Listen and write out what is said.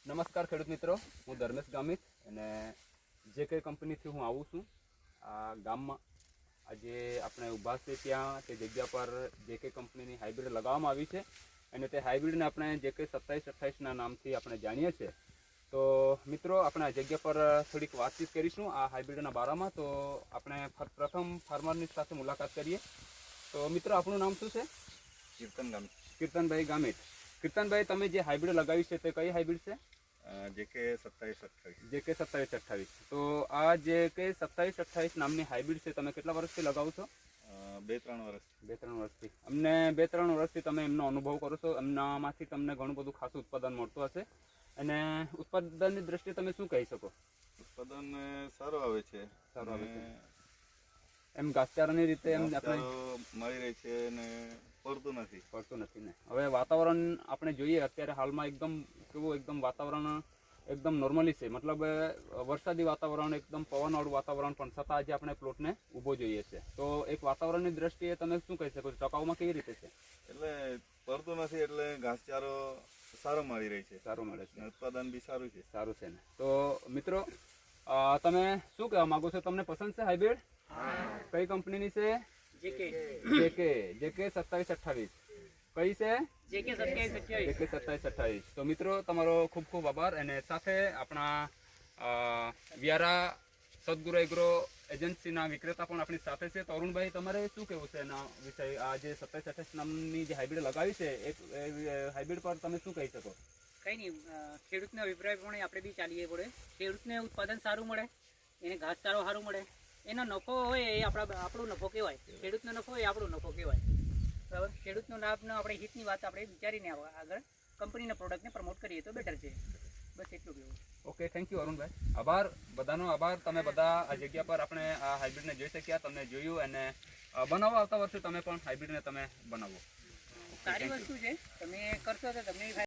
નમસ્કાર ખેડૂત મિત્રો, હું ધર્મેશ ગામિત અને JK કંપનીથી હું આવું છું આ ગામમાં. આજે આપણે ઊભા છે ત્યાં તે જગ્યા પર JK કંપનીની હાઇબ્રિડ લગાવવામાં આવી છે અને તે હાઇબ્રિડને આપણે JK 2728ના નામથી આપણે જાણીએ છીએ. તો મિત્રો, આપણે આ જગ્યા પર થોડીક વાતચીત કરીશું આ હાઇબ્રિડના બારામાં. તો આપણે પ્રથમ ફાર્મરની સાથે મુલાકાત કરીએ. તો મિત્રો, આપણું નામ શું છે? કીર્તનભાઈ ગામિત. કીર્તનભાઈ, તમે જે હાઇબ્રિડ લગાવી છે તે કઈ હાઇબ્રિડ છે? JK 2728. JK 2728. તો આ JK 2728 નામની હાઇબ્રિડ છે, તમે કેટલા વર્ષથી લગાવો છો? 2-3 વર્ષ. 2-3 વર્ષથી. અમને 2-3 વર્ષથી તમે એમનો અનુભવ કરો છો, એમનામાંથી તમને ઘણું બધું ખાસું ઉત્પાદન મળતું હશે. અને ઉત્પાદનની દ્રષ્ટિએ તમે શું કહી શકો? ઉત્પાદન સારું આવે છે. સારું આવે છે. એમ ઘાસચારાની રીતે એમ આપણે મળી રહી છે અને પડતું નથી ને. હવે વાતાવરણ આપણે જોઈએ અત્યારે હાલમાં એકદમ વાતાવરણ એકદમ નોર્મલી છે, મતલબ વરસાદી વાતાવરણ, એકદમ પવનવાળું વાતાવરણ, પણ છતાં આજે આપણે પ્લોટને ઊભો જોઈએ છે. તો એક વાતાવરણની દ્રષ્ટિએ તમે શું કહી શકો છો? ટકાઉમાં કેવી રીતે છે? એટલે પડતું નથી એટલે ઘાસચારો સારો મળી રહી છે. સારું મળે છે. ઉત્પાદન બી સારું છે ને. તો મિત્રો, તમે શું કહેવા માંગો છો? તમને પસંદ છે હાઇબ્રિડ? કઈ કંપનીની છે? JK 2728. કઈ છે? JK 2728. JK 2728. તો મિત્રો, તમારો ખૂબ ખૂબ આભાર. અને સાથે આપણા વ્યારા સદગુરુ એગ્રો એજન્સીના વિક્રેતા પણ આપણી સાથે છે. તો અરુણભાઈ, તમારે શું કહેવું છે એના વિષય? આ જે 2728 નામની જે હાઇબ્રિડ લગાવી છે, એ હાઇબ્રિડ પર તમે શું કહી શકો? કઈ નહીં, ખેડૂતનો અભિપ્રાય પણ આપણે બી ચાલીએ પડે. ખેડૂતને ઉત્પાદન સારું મળે, એને ઘાસચારો સારું મળે, એનો નફો હોય એ આપણો નફો કહેવાય. ખેડૂતનો નફો હોય એ આપણો નફો કહેવાય. બરાબર? ખેડૂતનો લાભનો આપણે હિતની વાત આપણે વિચારીને આગળ કંપનીના પ્રોડક્ટને પ્રમોટ કરીએ તો બેટર છે. બસ એટલું કહેવું. Okay, thank you Arunbhai. આભાર, બધાનો આભાર. તમે બધા આ જગ્યા પર આપણે આ હાઇબ્રિડને જોઈ શક્યા, તમને જોયું. અને બનાવો, આવતા વર્ષે તમે પણ હાઇબ્રિડને તમે બનાવો. સારી વસ્તુ છે, તમે કરશો તો તમને